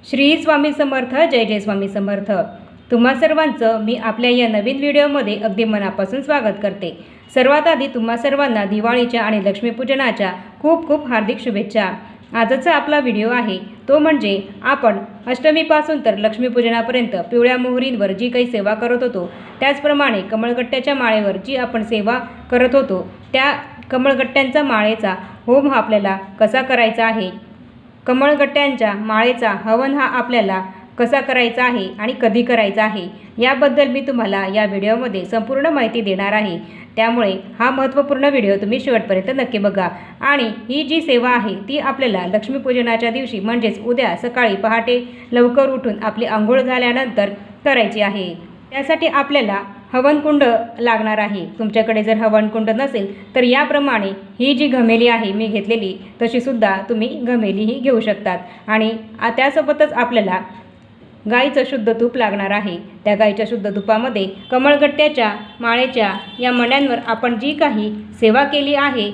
श्री स्वामी समर्थ. जय जय स्वामी समर्थ. तुम्हा सर्वांचं मी आपल्या या नवीन व्हिडिओमध्ये अगदी मनापासून स्वागत करते. सर्वात आधी तुम्हा सर्वांना दिवाळीच्या आणि लक्ष्मीपूजनाच्या खूप खूप हार्दिक शुभेच्छा. आजचा आपला व्हिडिओ आहे तो म्हणजे आपण अष्टमीपासून तर लक्ष्मीपूजनापर्यंत पिवळ्या मोहरींवर जी काही सेवा करत होतो, त्याचप्रमाणे कमळगट्ट्याच्या माळेवर जी आपण सेवा करत होतो त्या कमळगट्ट्यांचा माळेचा होम हा आपल्याला कसा करायचा आहे, कमळगट्ट्यांच्या माळेचा हवन हा आपल्याला कसा करायचा आहे आणि कधी करायचा आहे याबद्दल मी तुम्हाला या व्हिडिओमध्ये संपूर्ण माहिती देणार आहे. त्यामुळे हा महत्त्वपूर्ण व्हिडिओ तुम्ही शेवटपर्यंत नक्की बघा. आणि ही जी सेवा आहे ती आपल्याला लक्ष्मीपूजनाच्या दिवशी म्हणजेच उद्या सकाळी पहाटे लवकर उठून आपली आंघोळ झाल्यानंतर करायची आहे. त्यासाठी आपल्याला हवनकुंड लागणार आहे. तुमच्याकडे जर हवनकुंड नसेल तर याप्रमाणे ही जी घमेली आहे मी घेतलेली तशीसुद्धा तुम्ही घमेलीही घेऊ शकतात. आणि त्यासोबतच आपल्याला गाईचं शुद्ध तूप लागणार आहे. त्या गाईच्या शुद्ध तुपामध्ये कमळगट्ट्याच्या माळेच्या या मण्यांवर आपण जी काही सेवा केली आहे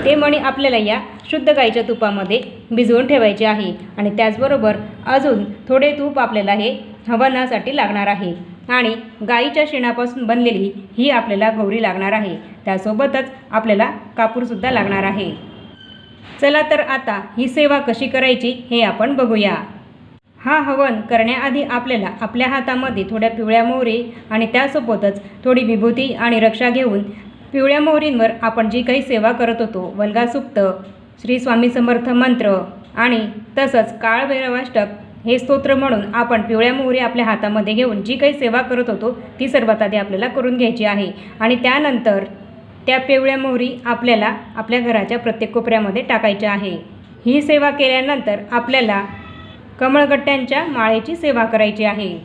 ते मणी आपल्याला या शुद्ध गाईच्या तुपामध्ये भिजवून ठेवायचे आहे. आणि त्याचबरोबर अजून थोडे तूप आपल्याला हे हवनासाठी लागणार आहे. आणि गाईच्या शेणापासून बनलेली ही आपल्याला गौरी लागणार आहे. त्यासोबतच आपल्याला कापूरसुद्धा लागणार आहे. चला तर आता ही सेवा कशी करायची हे आपण बघूया. हा हवन करण्याआधी आपल्याला आपल्या हातामध्ये थोड्या पिवळ्या मोहरी आणि त्यासोबतच थोडी विभूती आणि रक्षा घेऊन पिवळ्या मोहरींवर आपण जी काही सेवा करत होतो, वल्गासुक्त, श्री स्वामी समर्थ मंत्र आणि तसंच काळभैरवाष्टक हे स्तोत्र म्हणून आपण पिवळ्या मोहरी आपल्या हातामध्ये घेऊन जी काही सेवा करत होतो ती सर्वात आधी आपल्याला करून घ्यायची आहे. आणि त्यानंतर त्या पिवळ्या मोहरी आपल्याला आपल्या घराच्या प्रत्येक कोपऱ्यामध्ये टाकायच्या आहे. ही सेवा केल्यानंतर आपल्याला कमळगट्ट्यांच्या माळेची सेवा करायची आहे.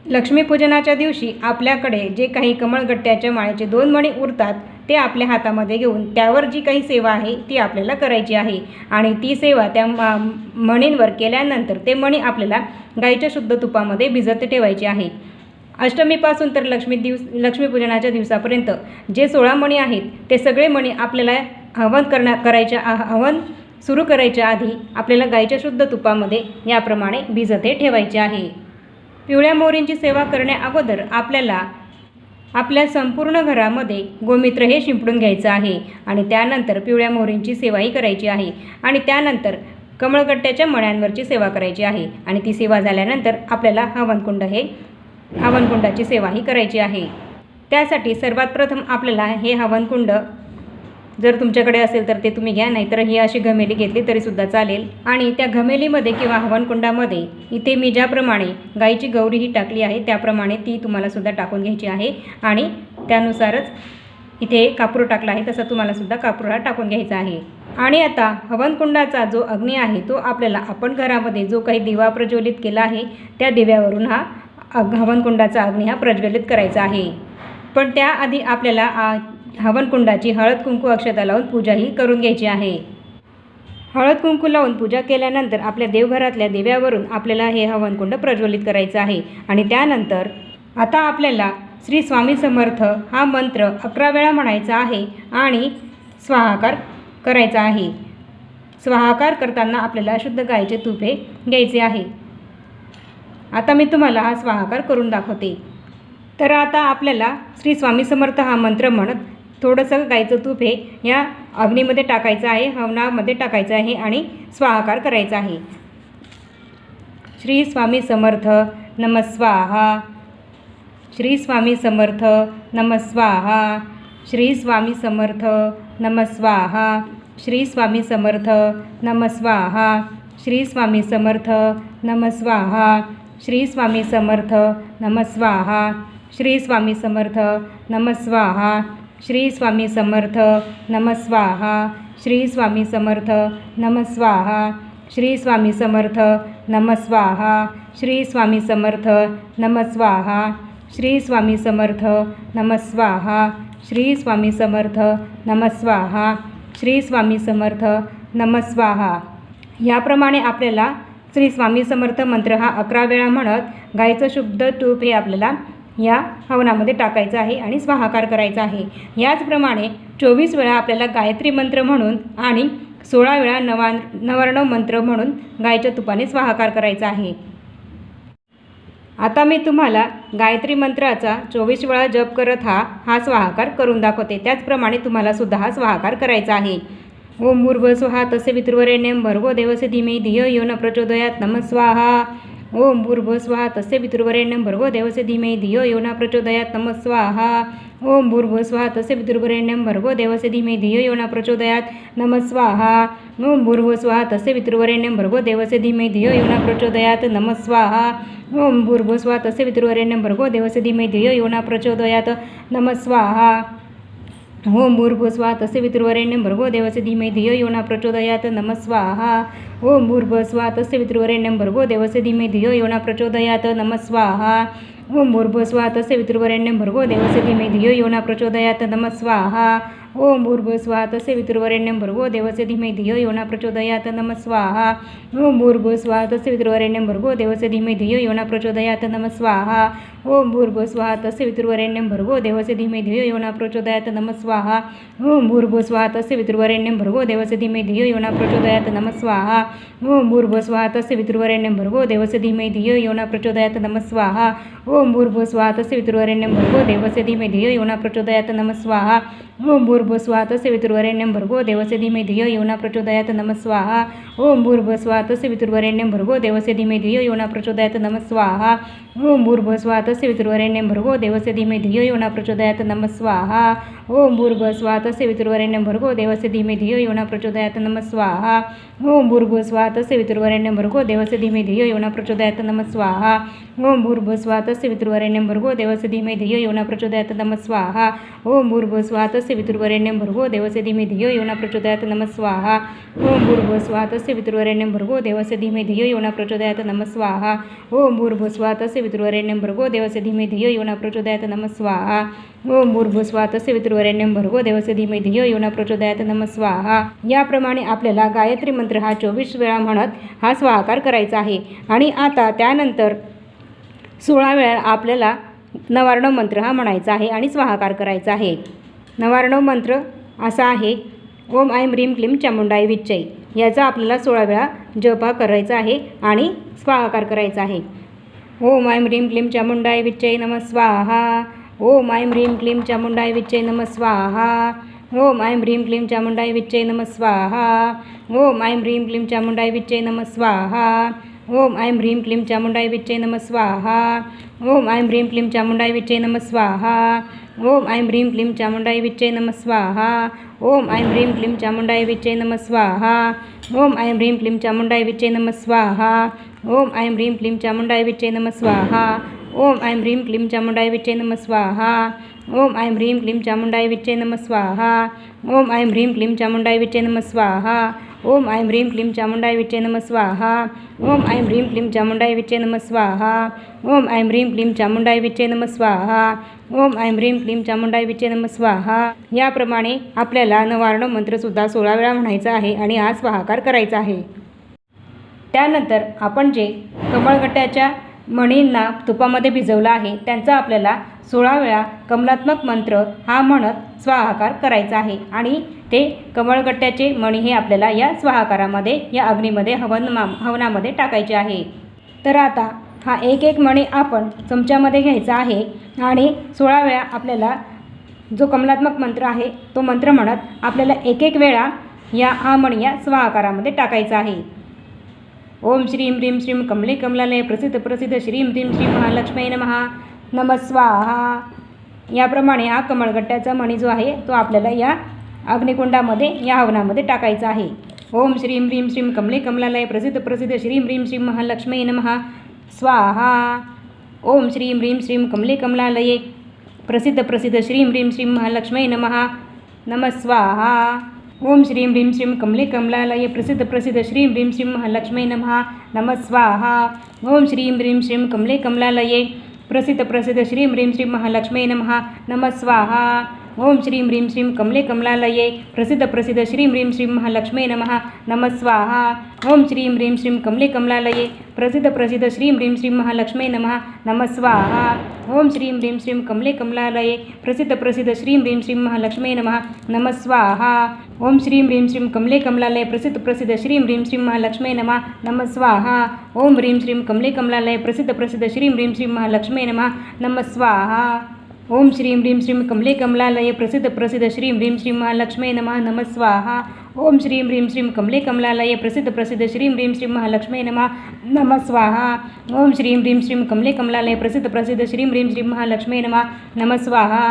लक्ष्मीपूजनाच्या दिवशी आपल्याकडे जे काही कमळगट्ट्याच्या माळेचे 2 मणी उरतात ते आपल्या हातामध्ये घेऊन त्यावर जी काही सेवा आहे ती आपल्याला करायची आहे. आणि ती सेवा त्या मणींवर केल्यानंतर ते मणी आपल्याला गाईच्या शुद्ध तुपामध्ये भिजत ठेवायचे आहे. अष्टमीपासून तर लक्ष्मीपूजनाच्या दिवसापर्यंत जे 16 मणी आहेत ते सगळे मणी आपल्याला हवन सुरू करायच्या आधी आपल्याला गाईच्या शुद्ध तुपामध्ये याप्रमाणे भिजते ठेवायचे आहे. पिवळ्या मोहरींची सेवा करण्याअगोदर आपल्याला आपल्या संपूर्ण घरामध्ये गोमित्र हे शिंपडून घ्यायचं आहे. आणि त्यानंतर पिवळ्या मोहरींची सेवाही करायची आहे. आणि त्यानंतर कमळगट्ट्याच्या मण्यांवरची सेवा करायची आहे. आणि ती सेवा झाल्यानंतर आपल्याला हवनकुंडाची सेवाही करायची आहे. त्यासाठी सर्वात प्रथम आपल्याला हे हवनकुंड जर तुमच्याकडे असेल तर ते तुम्ही घ्या, नाहीतर ही अशी घमेली घेतली तरीसुद्धा चालेल. आणि त्या घमेलीमध्ये किंवा हवनकुंडामध्ये इथे मी ज्याप्रमाणे गाईची गौरी ही टाकली आहे त्याप्रमाणे ती तुम्हालासुद्धा टाकून घ्यायची आहे. आणि त्यानुसारच इथे कापूर टाकला आहे तसा तुम्हालासुद्धा कापूर हा टाकून घ्यायचा आहे. आणि आता हवनकुंडाचा जो अग्नी आहे तो आपल्याला आपण घरामध्ये जो काही दिवा प्रज्वलित केला आहे त्या दिव्यावरून हा हवनकुंडाचा अग्नी हा प्रज्वलित करायचा आहे. पण त्याआधी आपल्याला हवनकुंडाची हळद कुंकू अक्षता लावून पूजाही करून घ्यायची आहे. हळद कुंकू लावून पूजा केल्यानंतर आपल्या देवघरातल्या दिव्यावरून आपल्याला हे हवनकुंड प्रज्वलित करायचं आहे. आणि त्यानंतर आता आपल्याला श्री स्वामी समर्थ हा मंत्र 11 वेळा म्हणायचा आहे आणि स्वाहाकार करायचा आहे. स्वाहाकार करताना आपल्याला शुद्ध गाईचे तूप हे घ्यायचे आहे. आता मी तुम्हाला हा स्वाहाकार करून दाखवते. तर आता आपल्याला श्री स्वामी समर्थ हा मंत्र म्हणत थोडंसं गाईचं तूप हे या अग्नीमध्ये टाकायचं आहे, हवनामध्ये टाकायचं आहे आणि स्वाहाकार करायचा आहे. श्री स्वामी समर्थ नमः स्वाहा. श्री स्वामी समर्थ नमः स्वाहा. श्री स्वामी समर्थ नमः स्वाहा. श्री स्वामी समर्थ नमः स्वाहा. श्री स्वामी समर्थ नमः स्वाहा. श्री स्वामी समर्थ नमः स्वाहा. श्री स्वामी समर्थ नमः स्वाहा. श्री स्वामी समर्थ नमः स्वाहा. श्री स्वामी समर्थ नमः स्वाहा. श्री स्वामी समर्थ नमः स्वाहा. श्री स्वामी समर्थ नमः स्वाहा. श्री स्वामी समर्थ नमः स्वाहा. श्री स्वामी समर्थ नमः स्वाहा. श्री स्वामी समर्थ नमः स्वाहा. याप्रमाणे आपल्याला श्री स्वामी समर्थ मंत्र हा 11 वेळा म्हणत गाईचं शुद्ध तूप हे आपल्याला या हवनामध्ये टाकायचं आहे आणि स्वाहाकार करायचा आहे. याचप्रमाणे 24 वेळा आपल्याला गायत्री मंत्र म्हणून आणि 16 वेळा नवार्णव मंत्र म्हणून गायीच्या तुपाने स्वाहाकार करायचा आहे. आता मी तुम्हाला गायत्री मंत्राचा 24 वेळा जप करत हा स्वाहाकार करून दाखवते. त्याचप्रमाणे तुम्हाला सुद्धा हा स्वाहाकार करायचा आहे. ओम भूर्भुवस्वः तस्य पितृवरेण्यं भर्गो देवस्य धीमहि धियो यो न प्रचोदयात् नमः स्वाहा. ओम भूर्भुवस्वः तस्य पितृवरेण्यं भर्गो देवस्य धीमहि धियो यो न प्रचोदयात् नमः स्वाहा. ओम भूर्भुवस्वः तस्य पितृवरेण्यं भर्गो देवस्य धीमहि धियो यो न प्रचोदयात् नमः स्वाहा. ओम भूर्भुवस्वः तस्य पितृवरेण्यं भर्गो देवस्य धीमहि धियो यो न प्रचोदयात् नमः स्वाहा. ओम भूर्भुवस्वः तस्य पितृवरेण्यं भर्गो देवस्य धीमहि धियो यो न प्रचोदयात् नमः स्वाहा. ओम भूर्भुवस्वः तस्य पितृवरेण्यं भर्गो देवस्य धीमहि धियो यो न प्रचोदयात् नमः स्वाहा. ओम भूर्भुवस्वः तस्य पितृवरेण्यं भर्गो देवस्य धीमहि धियो यो न प्रचोदयात् नमः स्वाहा. ओम भूर्भुवस्वः तस्य पितृवरेण्यं भर्गो देवस्य धीमहि धियो यो न प्रचोदयात् नमः स्वाहा. ओम भूर्भुवस्वः तस्य पितृवरेण्यं भर्गो देवस्य धीमहि धियो यो न प्रचोदयात् नमः स्वाहा. ओम भूर्भुवस्वः तस्य पितृवरेण्यं भर्गो देवस्य धीमहि धियो यो न प्रचोदयात् नमः स्वाहा. ओम भूर्भुवस्वः तस्य पितृवरेण्यं भर्गो देवस्य धीमहि धियो यो न प्रचोदयात् नमः स्वाहा. ओम भूर्भुवस्वः तस्य पितृवरेण्यं भर्गो देवस्य धीमहि धियो यो न प्रचोदयात् नमः स्वाहा. ओम भूर्भुवस्वः तस्य पितृवरेण्यं भर्गो देवस्य धीमहि धियो यो न प्रचोदयात् नमः स्वाहा. ओम भूर्भुवस्वः तस्य पितृवरेण्यं भर्गो देवस्य धीमहि धियो यो न प्रचोदयात् नमः स्वाहा. ओम भूर्भुवस्वः तस्य पितृवरेण्यं भर्गो देवस्य धीमहि धियो यो न प्रचोदयात् नमः स्वाहा. ओम भूर्भुवस्वः तस्य पितृवरेण्यं भर्गो देवस्य धीमहि धियो यो न प्रचोदयात् नमः स्वाहा. ओम भूर्भुवस्वः तस्य पितृवरेण्यं भर्गो देवस्य धीमहि धियो यो न प्रचोदयात् नमः स्वाहा. ओम भूर्भुवस्वः तस्य पितृवरेण्यं भर्गो देवस्य धीमहि धियो यो न प्रचोदयात् नमः स्वाहा. ओम भूर्भुवस्वः तस्य पितृवरेण्यं भर्गो देवस्य धीमहि धियो यो न प्रचोदयात् नमः स्वाहा. ओम भूर्भुवस्वः तस्य पितृवरेण्यं भर्गो देवस्य धीमहि धियो यो न प्रचोदयात् नमः स्वाहा. ओम भूर्भुवस्वः तस्य पितृवरेण्यं भर्गो देवस्य धीमहि धियो यो न प्रचोदयात् नमः स्वाहा. ओम भूर्भुवस्वः तस्य पितृवरेण्यं भर्गो देवस्य धीमहि धियो यो न प्रचोदयात् नमः स्वाहा. ओम भूर्भुवस्वः तस्य पितृवरेण्यं भर्गो देवस्य धीमहि धियो यो न प्रचोदयात् नमः स्वाहा. ओम भूर्भुवस्वः तस्य पितृवरेण्यं भर्गो देवस्य धीमहि धियो यो न प्रचोदयात् नमः स्वाहा. याप्रमाणे आपल्याला गायत्री मंत्र हा 24 वेळा म्हणत हा स्वाहाकार करायचा आहे. आणि आता त्यानंतर 16 वेळा आपल्याला नवार्णव मंत्र हा म्हणायचा आहे आणि स्वाहाकार करायचा आहे. नवार्णव मंत्र असा आहे, ओम ऐं ह्रीं क्लीं चामुंडाय विच्चै. याचा आपल्याला 16 वेळा जप करायचा आहे आणि स्वाहाकार करायचा आहे. ओम ऐं ह्रीं क्लीं चामुंडाय विच्चै नमः स्वाहा. ओम ऐं ह्रीं क्लीं चामुंडाय विच्चै नमः स्वाहा. ओम ऐं ह्रीं क्लीं चामुंडाय विच्चै नमः स्वाहा. ओम ऐं ह्रीं क्लीं चामुंडाय विच्चै नमः स्वाहा. ओम ऐं ह्रीं क्लीं चामुंडाय विच्चै नमः स्वाहा. ओम ऐं ह्रीं क्लीं चामुंडाय विच्चै नमः स्वाहा. ओम ऐं ह्रीं क्लीं चामुंडाय विच्चै नमः स्वाहा. ओम ऐं ह्रीं क्लीं चामुंडाय विच्चै नमः स्वाहा. ओम ऐं ह्रीं क्लीं चामुंडाय विच्चै नमः स्वाहा. ओम ऐं ह्रीं क्लीं चामुंडाय विच्चै नमः स्वाहा. ओम ऐं ह्रीं क्लीं चामुंडाय विच्चै नमः स्वाहा. ओम ऐं ह्रीं क्लीं चामुंडाय विच्चै नमः स्वाहा. ओम ऐं ह्रीं क्लीं चामुंडाय विच्चै नमः स्वाहा. ओम ऐं ह्रीं क्लीं चामुंडाय विच्चै नमः स्वाहा. ओम ऐं ह्रीं क्लीं चामुंडाय विच्चै नमः स्वाहा. ओम ऐं ह्रीं क्लीं चामुंडाय विच्चै नमः स्वाहा. ओम ऐं ह्रीं क्लीं चामुंडाय विच्चै नमः स्वाहा. याप्रमाणे आपल्याला नवार्णव मंत्रसुद्धा 16 वेळा म्हणायचा आहे आणि हा स्वाहाकार करायचा आहे. त्यानंतर आपण जे कमळगट्ट्याच्या मणींना तुपामध्ये भिजवलं आहे त्यांचा आपल्याला 16 वेळा कमलात्मक मंत्र हा म्हणत स्वाहाकार करायचा आहे. आणि ते कमळगट्ट्याचे मणी हे आपल्याला या स्वाहाकारामध्ये या अग्नीमध्ये हवनामध्ये टाकायचे आहे. तर आता हा एक एक मणी आपण चमच्यामध्ये घ्यायचा आहे आणि 16 वेळा आपल्याला जो कमलात्मक मंत्र आहे तो मंत्र म्हणत आपल्याला एक एक वेळा हा मणी या स्वाहाकारामध्ये टाकायचा आहे. ओम श्रीं ह्रीं श्रीं कमले कमलालय प्रसिद्ध प्रसिद्ध श्रीं ह्रीं श्रीं महालक्ष्मी नमः नमः स्वाहा. याप्रमाणे हा कमळगट्ट्याचा मणी जो आहे तो आपल्याला या अग्निकुंडामध्ये या हवनामध्ये टाकायचा आहे. ओम श्रीं ह्रीं श्रीं कमले कमलालय प्रसिद्ध प्रसिद्ध श्रीं ह्रीं श्रीं महालक्ष्मी नमः स्वाहा. ओम श्रीं ह्रीं श्रीं कमले कमलालये प्रसिद्ध प्रसिद्ध श्रीं ह्रीं श्रीं महालक्ष्मी नमः नमः स्वाहा. ओम श्रीं ह्रीं श्रीं कमले कमलालये प्रसिद्ध प्रसिद्ध श्रीं ह्रीं श्रीं महालक्ष्मी नमः नमः स्वाहा. ओम श्रीं ह्रीं श्रीं कमले कमलालये प्रसिद्ध प्रसिद्ध श्रीं ह्रीं श्रीं महालक्ष्मी नमः नमः स्वाहा. ओम श्रीं ह्रीं श्रीं कमले कमलालये प्रसिद्ध प्रसिद्ध श्रीं ह्रीं श्रीं महालक्ष्मी नमः नमः स्वाहा। ओम श्रीं ह्रीं श्रीं कमले कमलालये प्रसिद्ध प्रसिद्ध श्रीं ह्रीं श्रीं महालक्ष्मी नमः नमः स्वाहा। ओम श्रीं ह्रीं श्रीं कमले कमलालये प्रसिद्ध प्रसिद्ध श्रीं ह्रीं श्रीं महालक्ष्मी नमः नमः स्वाहा। ओम श्रीं ह्रीं श्रीं कमले कमलालये प्रसिद्ध प्रसिद्ध श्रीं ह्रीं श्रीं महालक्ष्मी नमः नमः स्वाहा। ओम ह्रीं श्रीं कमले कमलालये प्रसिद्ध प्रसिद्ध श्रीं ह्रीं श्रीं महालक्ष्मी नमः नमः स्वाहा। ओम श्रीं ह्रीं श्रीं कमले कमलालये प्रसिद्ध प्रसिद्ध श्रीं ह्रीं श्रीं महालक्ष्मी नमः नमः स्वाहा। ओम श्रीं ह्रीं श्रीं कमले कमलालये प्रसिद्ध प्रसिद्ध श्रीं ह्रीं श्रीं महालक्ष्मी नमः नमः स्वाहा। ओम श्रीं ह्रीं श्रीं कमले कमलालये प्रसिद्ध प्रसिद्ध श्रीं ह्रीं श्रीं महालक्ष्मी नमः नमः स्वाहा।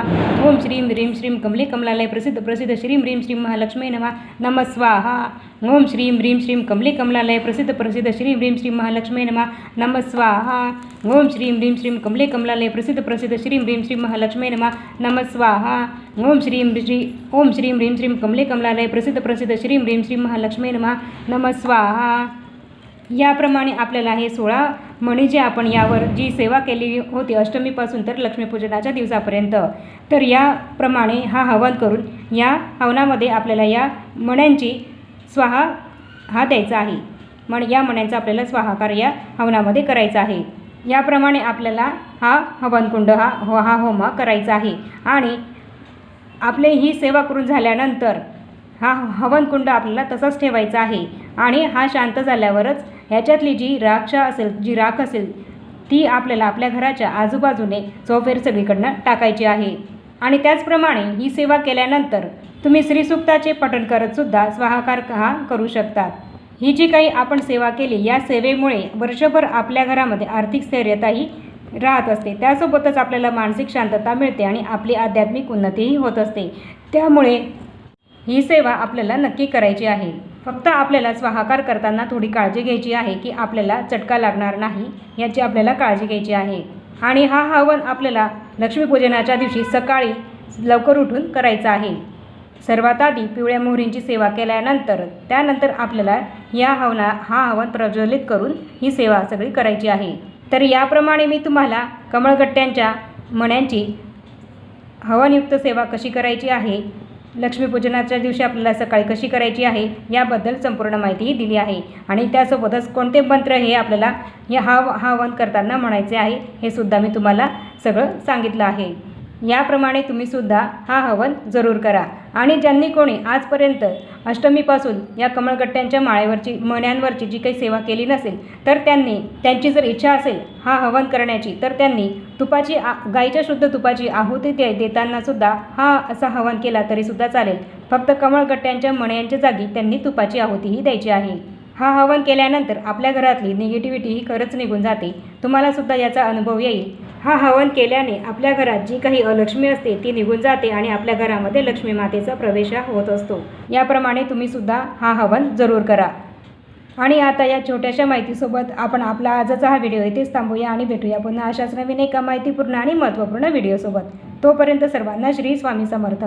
ओम श्रीं ह्रीं श्रीं कमले कमलालये प्रसिद्ध प्रसिद्ध श्रीं ह्रीं श्रीं महालक्ष्मी नमः नमः स्वाहा। ओम श्रीं ह्रीं श्रीं कमले कमलालये प्रसिद्ध प्रसिद्ध श्रीं ह्रीं श्रीं महालक्ष्मी नमः नमः स्वाहा। ओम श्रीं ह्रीं श्रीं कमले कमलालये प्रसिद्ध प्रसिद्ध श्रीं ह्रीं श्रीं महालक्ष्मी नमः नमः स्वाहा। ओम श्रीं ह्रीं श्रीं कमले कमलालये प्रसिद्ध प्रसिद्ध श्रीं ह्रीं श्रीं महालक्ष्मी नमः नमः स्वाहा। याप्रमाणे आपल्याला हे 16 मणी जे आपण यावर जी सेवा केली होती अष्टमीपासून तर लक्ष्मीपूजनाच्या दिवसापर्यंत, तर याप्रमाणे हा हवन करून या हवनामध्ये आपल्याला या मण्यांची स्वाहा हा द्यायचा आहे। या मण्यांचा आपल्याला स्वाहाकार या हवनामध्ये करायचा आहे। याप्रमाणे आपल्याला हा हवनकुंड हा होम करायचा आहे। आणि आपले ही सेवा करून झाल्यानंतर हा हवनकुंड आपल्याला तसाच ठेवायचा आहे। आणि हा शांत झाल्यावरच ह्याच्यातली जी राख असेल ती आपल्याला आपल्या घराच्या आजूबाजूने चौफेर सगळीकडनं टाकायची आहे। आणि त्याचप्रमाणे ही सेवा केल्यानंतर तुम्ही श्रीसूक्ताचे पठण करतसुद्धा स्वाहाकार हा करू शकतात। ही जी काही आपण सेवा केली या सेवेमुळे वर्षभर आपल्या घरामध्ये आर्थिक स्थैर्यताही राहत असते, त्यासोबतच आपल्याला मानसिक शांतता मिळते आणि आपली आध्यात्मिक उन्नतीही होत असते। त्यामुळे ही सेवा आपल्याला नक्की करायची आहे। फक्त आपल्याला स्वाहाकार करताना थोडी काळजी घ्यायची आहे की आपल्याला चटका लागणार नाही याची आपल्याला काळजी घ्यायची आहे। आणि हा हवन आपल्याला लक्ष्मीपूजनाच्या दिवशी सकाळी लवकर उठून करायचा आहे। सर्वात आधी पिवळ्या मोहरींची सेवा केल्यानंतर त्यानंतर आपल्याला हा हवन प्रज्वलित करून ही सेवा सगळी करायची आहे। तर याप्रमाणे मी तुम्हाला कमळगट्ट्यांच्या मण्यांची हवनयुक्त सेवा कशी करायची आहे, लक्ष्मीपूजनाच्या दिवशी आपल्याला सकाळी कशी करायची आहे याबद्दल संपूर्ण माहितीही दिली आहे। आणि त्यासोबतच कोणते मंत्र हे आपल्याला हा हवन करताना म्हणायचे आहे हे सुद्धा मी तुम्हाला सगळं सांगितलं आहे। याप्रमाणे तुम्हीसुद्धा हा हवन जरूर करा। आणि ज्यांनी कोणी आजपर्यंत अष्टमीपासून या कमळगट्ट्यांच्या मण्यांवरची जी काही सेवा केली नसेल तर त्यांची जर इच्छा असेल हा हवन करण्याची तर त्यांनी गाईच्या शुद्ध तुपाची आहुती देतानासुद्धा हा असा हवन केला तरीसुद्धा चालेल। फक्त कमळगट्ट्यांच्या मण्यांच्या जागी त्यांनी तुपाची आहुतीही द्यायची आहे। हा हवन केल्यानंतर आपल्या घरातली निगेटिव्हिटी ही खरंच निघून जाते, तुम्हालासुद्धा याचा अनुभव येईल। हा हवन केल्याने आपल्या घरात जी काही अलक्ष्मी असते ती निघून जाते आणि आपल्या घरामध्ये लक्ष्मी मातेचा प्रवेश होत असतो। याप्रमाणे तुम्हीसुद्धा हा हवन जरूर करा। आणि आता या छोट्याशा माहितीसोबत आपण आपला आजचा हा व्हिडिओ इथेच थांबूया आणि भेटूया पुन्हा अशाच नवीन एका माहितीपूर्ण आणि महत्त्वपूर्ण व्हिडिओसोबत। तोपर्यंत सर्वांना श्री स्वामी समर्थ।